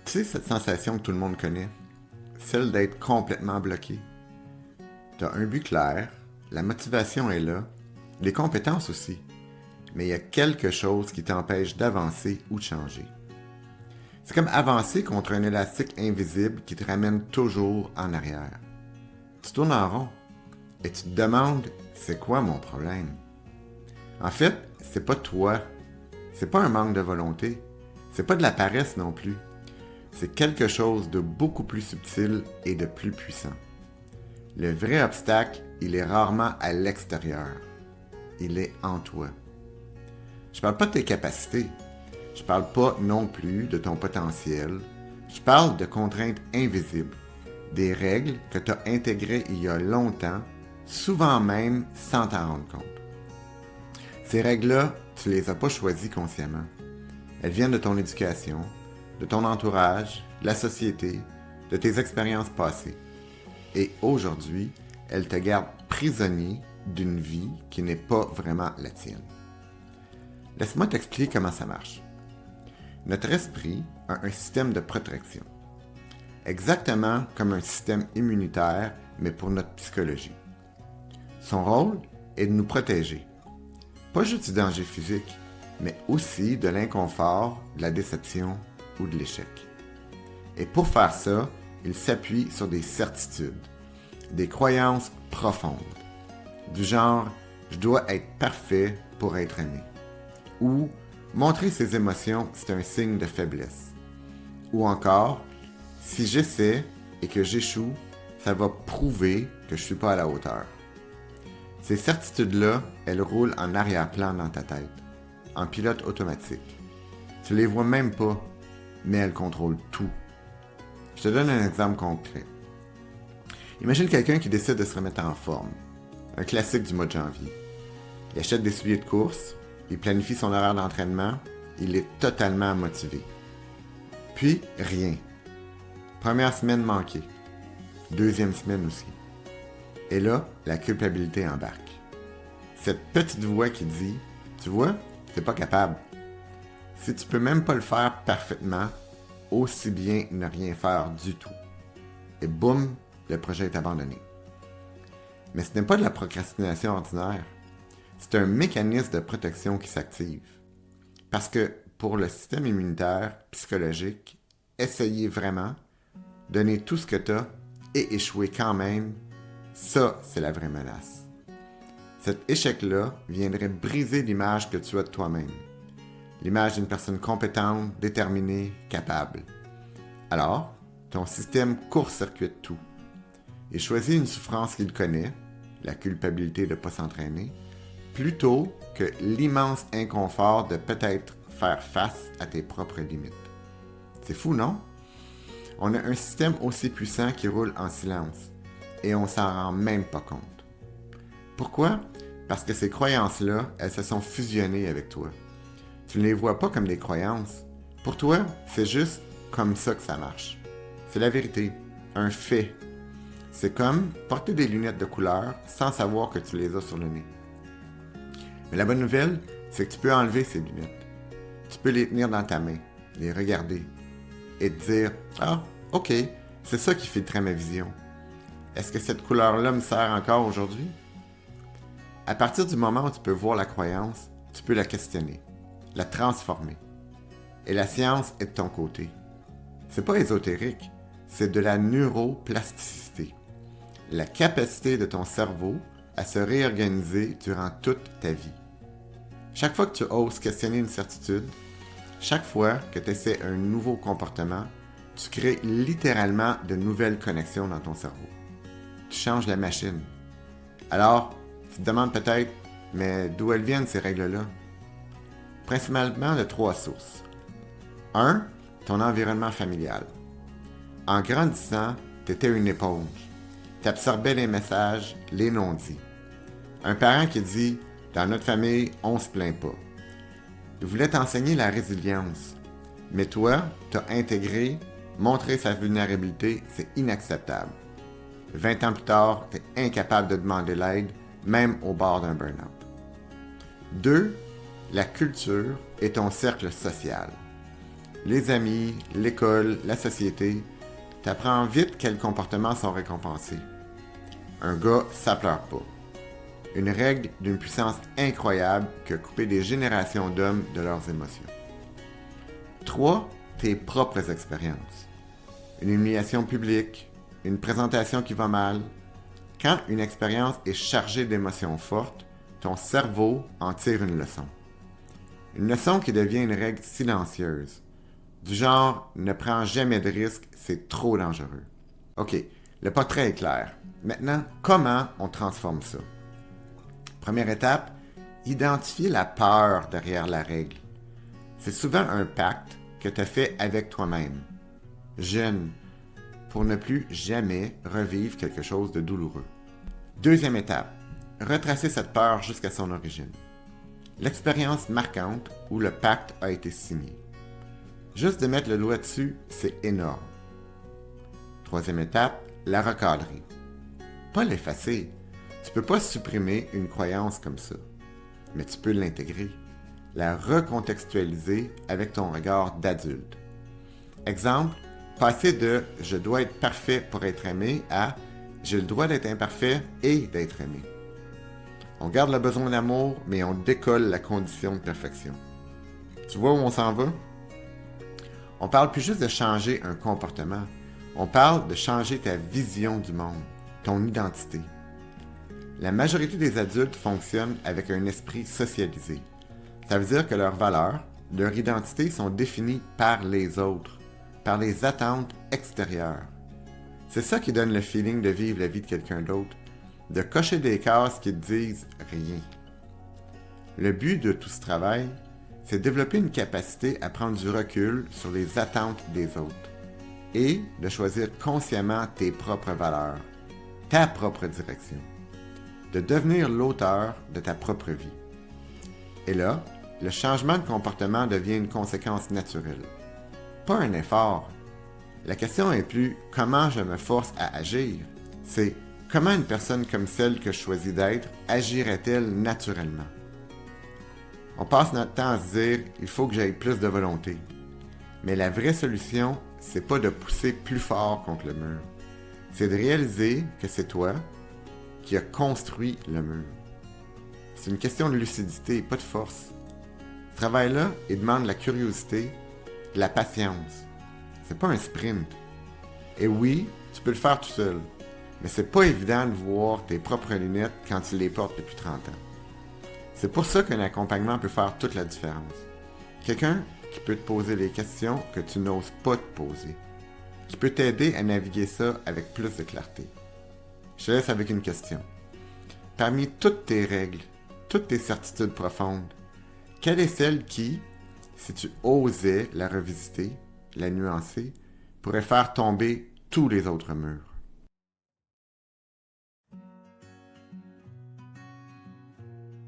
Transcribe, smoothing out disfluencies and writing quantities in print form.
Tu sais, cette sensation que tout le monde connaît, celle d'être complètement bloqué. Tu as un but clair, la motivation est là, les compétences aussi, mais il y a quelque chose qui t'empêche d'avancer ou de changer. C'est comme avancer contre un élastique invisible qui te ramène toujours en arrière. Tu tournes en rond et tu te demandes c'est quoi mon problème? En fait, c'est pas toi, c'est pas un manque de volonté, c'est pas de la paresse non plus. C'est quelque chose de beaucoup plus subtil et de plus puissant. Le vrai obstacle, il est rarement à l'extérieur. Il est en toi. Je parle pas de tes capacités. Je parle pas non plus de ton potentiel. Je parle de contraintes invisibles. Des règles que tu as intégrées il y a longtemps, souvent même sans t'en rendre compte. Ces règles-là, tu les as pas choisies consciemment. Elles viennent de ton éducation, de ton entourage, de la société, de tes expériences passées. Et aujourd'hui, elles te gardent prisonnier d'une vie qui n'est pas vraiment la tienne. Laisse-moi t'expliquer comment ça marche. Notre esprit a un système de protection. Exactement comme un système immunitaire, mais pour notre psychologie. Son rôle est de nous protéger. Pas juste du danger physique, mais aussi de l'inconfort, de la déception ou de l'échec. Et pour faire ça, il s'appuie sur des certitudes, des croyances profondes, du genre « je dois être parfait pour être aimé » ou « montrer ses émotions, c'est un signe de faiblesse » ou encore « si j'essaie et que j'échoue, ça va prouver que je ne suis pas à la hauteur ». Ces certitudes-là, elles roulent en arrière-plan dans ta tête, en pilote automatique. Tu les vois même pas, mais elles contrôlent tout. Je te donne un exemple concret. Imagine quelqu'un qui décide de se remettre en forme. Un classique du mois de janvier. Il achète des souliers de course, il planifie son horaire d'entraînement, il est totalement motivé. Puis, rien. Première semaine manquée. Deuxième semaine aussi. Et là, la culpabilité embarque. Cette petite voix qui dit « Tu vois, t'es pas capable. Si tu peux même pas le faire parfaitement, aussi bien ne rien faire du tout. » Et boum, le projet est abandonné. Mais ce n'est pas de la procrastination ordinaire. C'est un mécanisme de protection qui s'active. Parce que pour le système immunitaire, psychologique, essayer vraiment, donner tout ce que tu as et échouer quand même, ça, c'est la vraie menace. Cet échec-là viendrait briser l'image que tu as de toi-même. L'image d'une personne compétente, déterminée, capable. Alors, ton système court-circuite tout et choisit une souffrance qu'il connaît, la culpabilité de ne pas s'entraîner, plutôt que l'immense inconfort de peut-être faire face à tes propres limites. C'est fou, non? On a un système aussi puissant qui roule en silence et on s'en rend même pas compte. Pourquoi? Parce que ces croyances-là, elles se sont fusionnées avec toi. Tu ne les vois pas comme des croyances. Pour toi, c'est juste comme ça que ça marche. C'est la vérité, un fait. C'est comme porter des lunettes de couleur sans savoir que tu les as sur le nez. Mais la bonne nouvelle, c'est que tu peux enlever ces lunettes. Tu peux les tenir dans ta main, les regarder et te dire « Ah, ok, c'est ça qui filtrait ma vision. Est-ce que cette couleur-là me sert encore aujourd'hui? » À partir du moment où tu peux voir la croyance, tu peux la questionner, la transformer. Et la science est de ton côté. C'est pas ésotérique, c'est de la neuroplasticité. La capacité de ton cerveau à se réorganiser durant toute ta vie. Chaque fois que tu oses questionner une certitude, chaque fois que tu essaies un nouveau comportement, tu crées littéralement de nouvelles connexions dans ton cerveau. Tu changes la machine. Alors, tu te demandes peut-être, mais d'où elles viennent ces règles-là? Principalement de 3 sources. 1. Ton environnement familial. En grandissant, tu étais une éponge. Tu absorbais les messages, les non-dits. Un parent qui dit « Dans notre famille, on se plaint pas ». Il voulait t'enseigner la résilience. Mais toi, tu as intégré « Montrer sa vulnérabilité, c'est inacceptable ». 20 ans plus tard, tu es incapable de demander l'aide, même au bord d'un burn-out. 2. La culture et ton cercle social. les amis, l'école, la société, t'apprends vite quels comportements sont récompensés. Un gars, ça pleure pas. Une règle d'une puissance incroyable qui a coupé des générations d'hommes de leurs émotions. 3. Tes propres expériences. Une humiliation publique, une présentation qui va mal. Quand une expérience est chargée d'émotions fortes, ton cerveau en tire une leçon. Une leçon qui devient une règle silencieuse. Du genre, ne prends jamais de risques, c'est trop dangereux. OK, le portrait est clair. Maintenant, comment on transforme ça? Première étape, identifier la peur derrière la règle. C'est souvent un pacte que tu as fait avec toi-même, jeune, pour ne plus jamais revivre quelque chose de douloureux. Deuxième étape, retracer cette peur jusqu'à son origine. L'expérience marquante où le pacte a été signé. Juste de mettre le doigt dessus, c'est énorme. Troisième étape, la recadrer. Pas l'effacer. Tu peux pas supprimer une croyance comme ça, mais tu peux l'intégrer, la recontextualiser avec ton regard d'adulte. Exemple, passer de « je dois être parfait pour être aimé » à « j'ai le droit d'être imparfait et d'être aimé ». On garde le besoin d'amour, mais on décolle la condition de perfection. Tu vois où on s'en va? On parle plus juste de changer un comportement, on parle de changer ta vision du monde, ton identité. La majorité des adultes fonctionnent avec un esprit socialisé. Ça veut dire que leurs valeurs, leur identité sont définies par les autres, par les attentes extérieures. C'est ça qui donne le feeling de vivre la vie de quelqu'un d'autre, de cocher des cases qui te disent rien. Le but de tout ce travail, c'est de développer une capacité à prendre du recul sur les attentes des autres et de choisir consciemment tes propres valeurs, ta propre direction, de devenir l'auteur de ta propre vie. Et là, le changement de comportement devient une conséquence naturelle, pas un effort. La question n'est plus « comment je me force à agir », c'est « comment une personne comme celle que je choisis d'être agirait-elle naturellement ». On passe notre temps à se dire « il faut que j'aie plus de volonté ». Mais la vraie solution, c'est pas de pousser plus fort contre le mur. C'est de réaliser que c'est toi qui as construit le mur. C'est une question de lucidité, pas de force. Ce travail-là, il demande la curiosité, de la patience. C'est pas un sprint. Et oui, tu peux le faire tout seul, mais c'est pas évident de voir tes propres lunettes quand tu les portes depuis 30 ans. C'est pour ça qu'un accompagnement peut faire toute la différence. Quelqu'un qui peut te poser les questions que tu n'oses pas te poser, qui peut t'aider à naviguer ça avec plus de clarté. Je te laisse avec une question. Parmi toutes tes règles, toutes tes certitudes profondes, quelle est celle qui, si tu osais la revisiter, la nuancer, pourrait faire tomber tous les autres murs?